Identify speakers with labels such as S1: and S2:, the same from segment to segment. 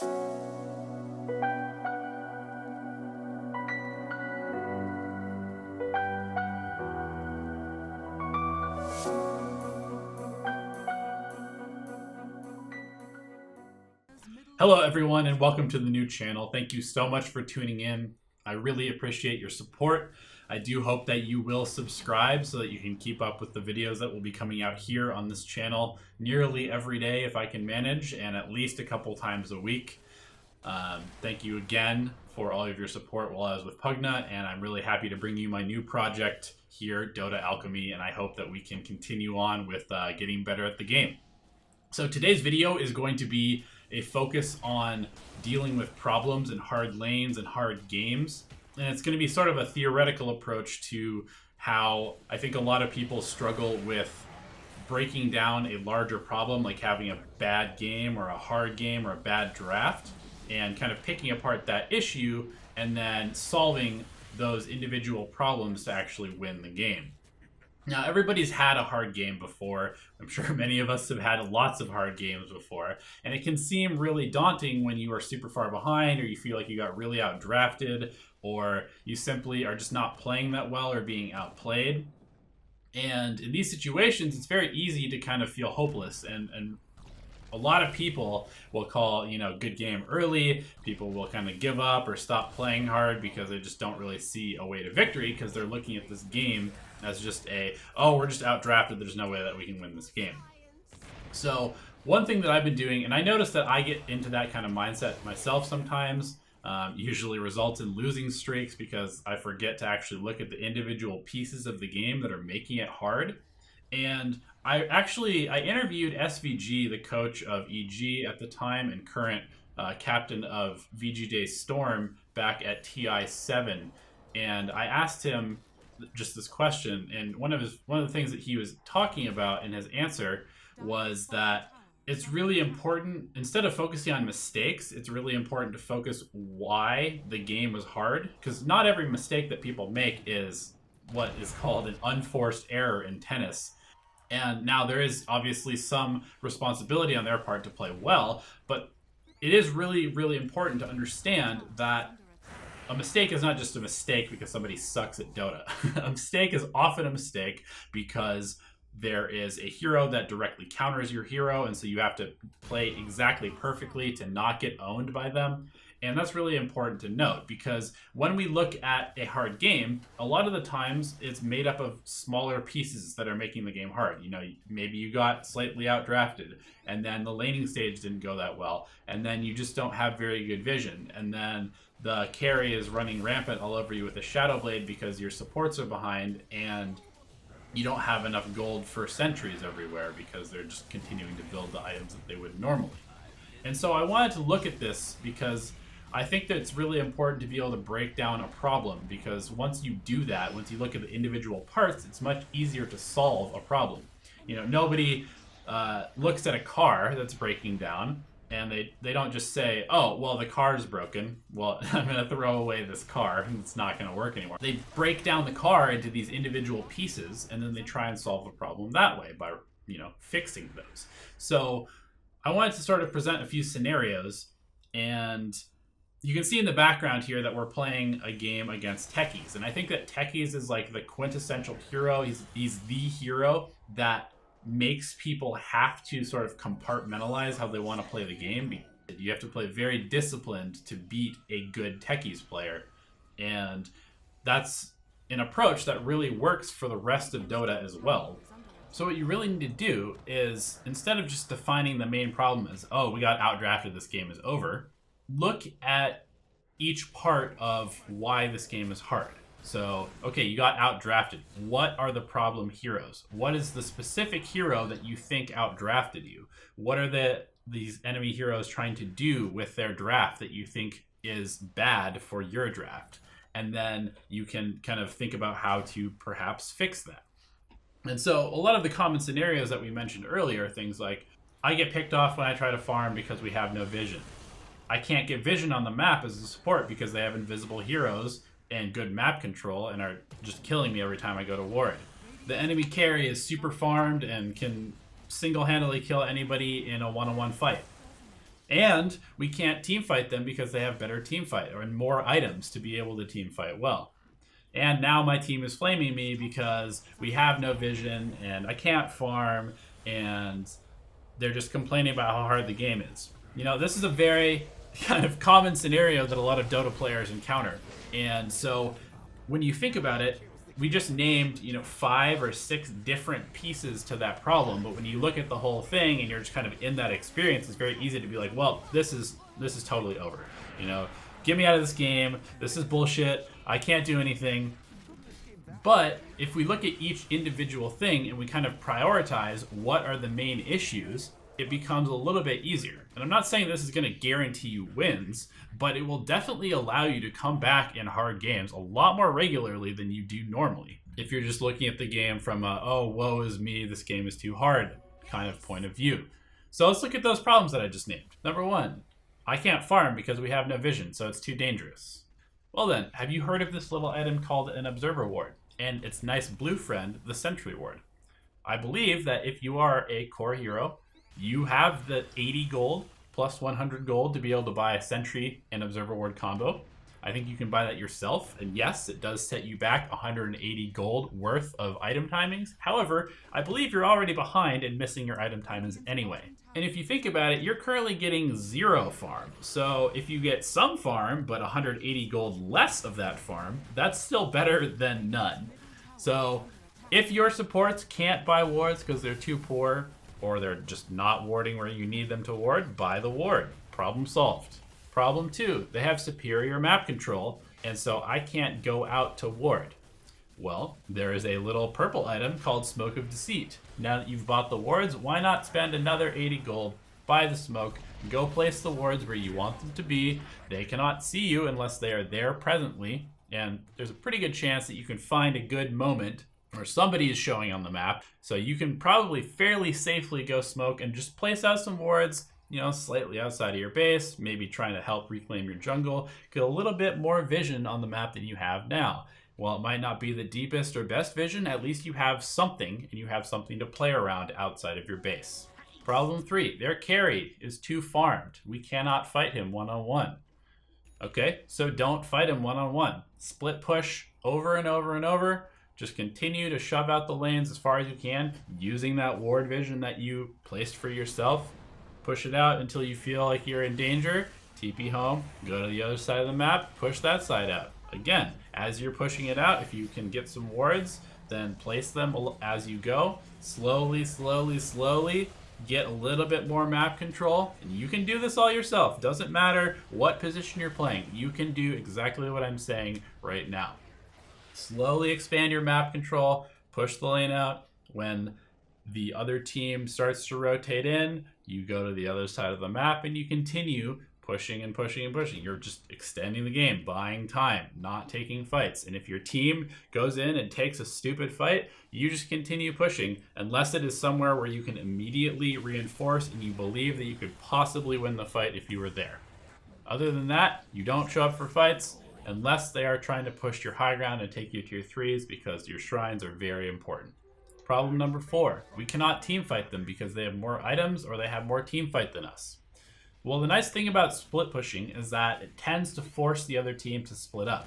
S1: Hello everyone and welcome to the new channel. Thank you so much for tuning in. I really appreciate your support. I do hope that you will subscribe so that you can keep up with the videos that will be coming out here on this channel nearly every day if I can manage, and at least a couple times a week. Thank you again for all of your support while I was with Pugna, and I'm really happy to bring you my new project here, Dota Alchemy, and I hope that we can continue on with getting better at the game. So today's video is going to be a focus on dealing with problems in hard lanes and hard games. And it's going to be sort of a theoretical approach to how I think a lot of people struggle with breaking down a larger problem, like having a bad game or a hard game or a bad draft, and kind of picking apart that issue and then solving those individual problems to actually win the game. Now, everybody's had a hard game before. I'm sure many of us have had lots of hard games before. And it can seem really daunting when you are super far behind, or you feel like you got really outdrafted, or you simply are just not playing that well or being outplayed. And in these situations, it's very easy to kind of feel hopeless. And a lot of people will call, good game early. People will kind of give up or stop playing hard because they just don't really see a way to victory, because they're looking at this game as just we're just outdrafted. There's no way that we can win this game. So one thing that I've been doing, and I notice that I get into that kind of mindset myself sometimes, usually results in losing streaks because I forget to actually look at the individual pieces of the game that are making it hard. And I interviewed SVG, the coach of EG at the time and current captain of VGJ Storm back at TI7, and I asked him just this question. And one of the things that he was talking about in his answer was that it's really important, instead of focusing on mistakes, it's really important to focus why the game was hard, because not every mistake that people make is what is called an unforced error in tennis. And now there is obviously some responsibility on their part to play well, but it is really, really important to understand that a mistake is not just a mistake because somebody sucks at Dota. A mistake is often a mistake because there is a hero that directly counters your hero, and so you have to play exactly perfectly to not get owned by them. And that's really important to note, because when we look at a hard game, a lot of the times it's made up of smaller pieces that are making the game hard. Maybe you got slightly outdrafted, and then the laning stage didn't go that well, and then you just don't have very good vision, and then the carry is running rampant all over you with a Shadow Blade because your supports are behind, and you don't have enough gold for sentries everywhere because they're just continuing to build the items that they would normally. And so I wanted to look at this because I think that it's really important to be able to break down a problem, because once you do that, once you look at the individual parts, it's much easier to solve a problem. Nobody looks at a car that's breaking down and they don't just say, oh, well, the car's broken. Well, I'm going to throw away this car. It's not going to work anymore. They break down the car into these individual pieces, and then they try and solve the problem that way by, fixing those. So I wanted to sort of present a few scenarios, and you can see in the background here that we're playing a game against Techies. And I think that Techies is like the quintessential hero. He's the hero that makes people have to sort of compartmentalize how they want to play the game. You have to play very disciplined to beat a good Techies player. And that's an approach that really works for the rest of Dota as well. So what you really need to do is, instead of just defining the main problem as, oh, we got outdrafted, this game is over, look at each part of why this game is hard. So, okay, you got outdrafted. What are the problem heroes? What is the specific hero that you think outdrafted you? What are these enemy heroes trying to do with their draft that you think is bad for your draft? And then you can kind of think about how to perhaps fix that. And so a lot of the common scenarios that we mentioned earlier are things like, I get picked off when I try to farm because we have no vision. I can't get vision on the map as a support because they have invisible heroes and good map control and are just killing me every time I go to ward. The enemy carry is super farmed and can single-handedly kill anybody in a one-on-one fight. And we can't team fight them because they have better team fight and more items to be able to team fight well. And now my team is flaming me because we have no vision and I can't farm, and they're just complaining about how hard the game is. You know, this is a very kind of common scenario that a lot of Dota players encounter. And so when you think about it, we just named, 5 or 6 different pieces to that problem. But when you look at the whole thing and you're just kind of in that experience, it's very easy to be like, well, this is totally over. Get me out of this game. This is bullshit. I can't do anything. But if we look at each individual thing and we kind of prioritize what are the main issues, it becomes a little bit easier. And I'm not saying this is going to guarantee you wins, but it will definitely allow you to come back in hard games a lot more regularly than you do normally. If you're just looking at the game from a, oh, woe is me, this game is too hard kind of point of view. So let's look at those problems that I just named. Number 1, I can't farm because we have no vision, so it's too dangerous. Well then, have you heard of this little item called an observer ward and its nice blue friend, the sentry ward? I believe that if you are a core hero, you have the 80 gold plus 100 gold to be able to buy a sentry and observer ward combo. I think you can buy that yourself, and yes, it does set you back 180 gold worth of item timings. However, I believe you're already behind and missing your item timings anyway. And if you think about it, you're currently getting 0 farm. So if you get some farm, but 180 gold less of that farm, that's still better than none. So if your supports can't buy wards because they're too poor, or they're just not warding where you need them to ward, buy the ward. Problem solved. Problem 2, they have superior map control, and so I can't go out to ward. Well, there is a little purple item called Smoke of Deceit. Now that you've bought the wards, why not spend another 80 gold, buy the smoke, go place the wards where you want them to be. They cannot see you unless they are there presently, and there's a pretty good chance that you can find a good moment where somebody is showing on the map, so you can probably fairly safely go smoke and just place out some wards, slightly outside of your base, maybe trying to help reclaim your jungle, get a little bit more vision on the map than you have now. While it might not be the deepest or best vision, at least you have something, and you have something to play around outside of your base. Problem 3, their carry is too farmed. We cannot fight him one-on-one. Okay, so don't fight him one-on-one. Split push over and over and over. Just continue to shove out the lanes as far as you can, using that ward vision that you placed for yourself. Push it out until you feel like you're in danger. TP home, go to the other side of the map, push that side out. Again, as you're pushing it out, if you can get some wards, then place them as you go. Slowly, slowly, slowly, get a little bit more map control. And you can do this all yourself. Doesn't matter what position you're playing. You can do exactly what I'm saying right now. Slowly expand your map control, push the lane out. When the other team starts to rotate in, you go to the other side of the map and you continue pushing and pushing and pushing. You're just extending the game, buying time, not taking fights. And if your team goes in and takes a stupid fight, you just continue pushing unless it is somewhere where you can immediately reinforce and you believe that you could possibly win the fight if you were there. Other than that, you don't show up for fights unless they are trying to push your high ground and take you to your 3s, because your shrines are very important. Problem number 4, we cannot team fight them because they have more items or they have more team fight than us. Well, the nice thing about split pushing is that it tends to force the other team to split up.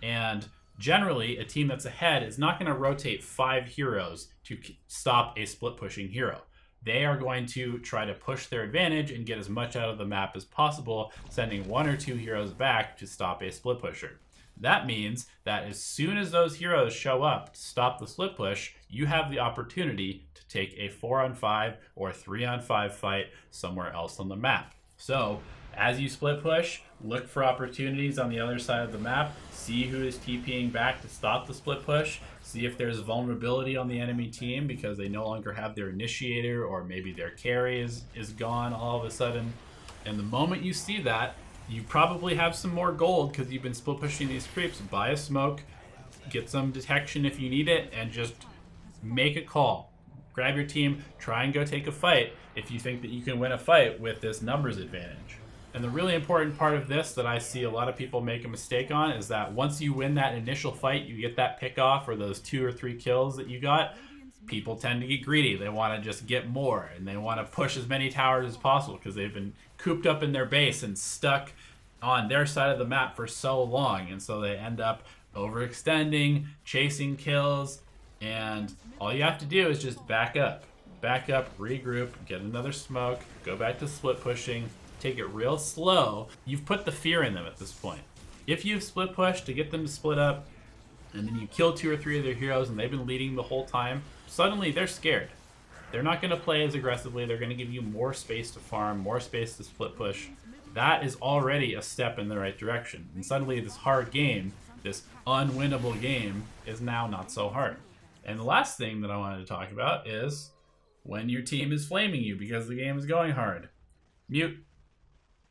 S1: And generally, a team that's ahead is not going to rotate 5 heroes to stop a split pushing hero. They are going to try to push their advantage and get as much out of the map as possible, sending 1 or 2 heroes back to stop a split pusher. That means that as soon as those heroes show up to stop the split push, you have the opportunity to take a 4-on-5 or 3-on-5 fight somewhere else on the map. So, as you split push, look for opportunities on the other side of the map, see who is TPing back to stop the split push, see if there's vulnerability on the enemy team because they no longer have their initiator, or maybe their carry is gone all of a sudden. And the moment you see that, you probably have some more gold because you've been split pushing these creeps. Buy a smoke, get some detection if you need it, and just make a call. Grab your team, try and go take a fight if you think that you can win a fight with this numbers advantage. And the really important part of this that I see a lot of people make a mistake on is that once you win that initial fight, you get that pick off or those 2 or 3 kills that you got, people tend to get greedy. They want to just get more and they want to push as many towers as possible because they've been cooped up in their base and stuck on their side of the map for so long, and so they end up overextending, chasing kills, and all you have to do is just back up, regroup, get another smoke, go back to split pushing, take it real slow. You've put the fear in them at this point. If you've split pushed to get them to split up, and then you kill 2 or 3 of their heroes and they've been leading the whole time, suddenly they're scared. They're not going to play as aggressively. They're going to give you more space to farm, more space to split push. That is already a step in the right direction. And suddenly this hard game, this unwinnable game, is now not so hard. And the last thing that I wanted to talk about is when your team is flaming you because the game is going hard. Mute.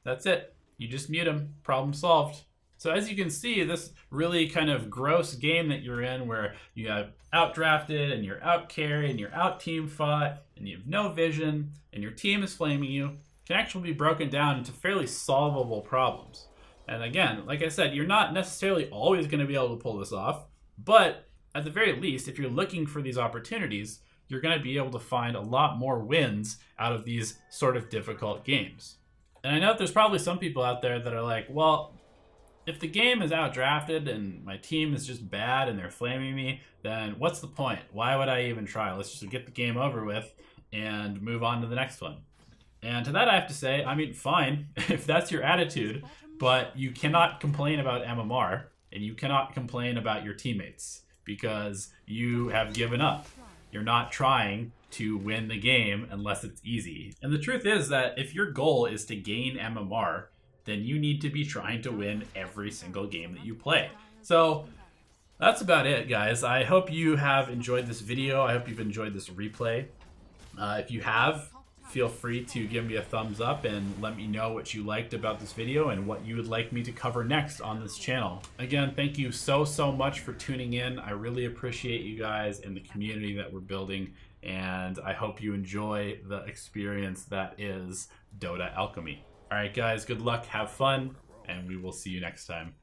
S1: That's it. You just mute them. Problem solved. So as you can see, this really kind of gross game that you're in where you have outdrafted and you're out carried and you're out team fought and you have no vision and your team is flaming you can actually be broken down into fairly solvable problems. And again, like I said, you're not necessarily always going to be able to pull this off, but at the very least, if you're looking for these opportunities, you're going to be able to find a lot more wins out of these sort of difficult games. And I know that there's probably some people out there that are like, well, if the game is outdrafted and my team is just bad and they're flaming me, then what's the point? Why would I even try? Let's just get the game over with and move on to the next one. And to that I have to say, I mean, fine, if that's your attitude, but you cannot complain about MMR and you cannot complain about your teammates because you have given up. You're not trying to win the game unless it's easy. And the truth is that if your goal is to gain MMR, then you need to be trying to win every single game that you play. So that's about it, guys. I hope you have enjoyed this video. I hope you've enjoyed this replay. If you have, feel free to give me a thumbs up and let me know what you liked about this video and what you would like me to cover next on this channel. Again, thank you so much for tuning in. I really appreciate you guys and the community that we're building, and I hope you enjoy the experience that is Dota Alchemy. All right, guys, good luck, have fun, and we will see you next time.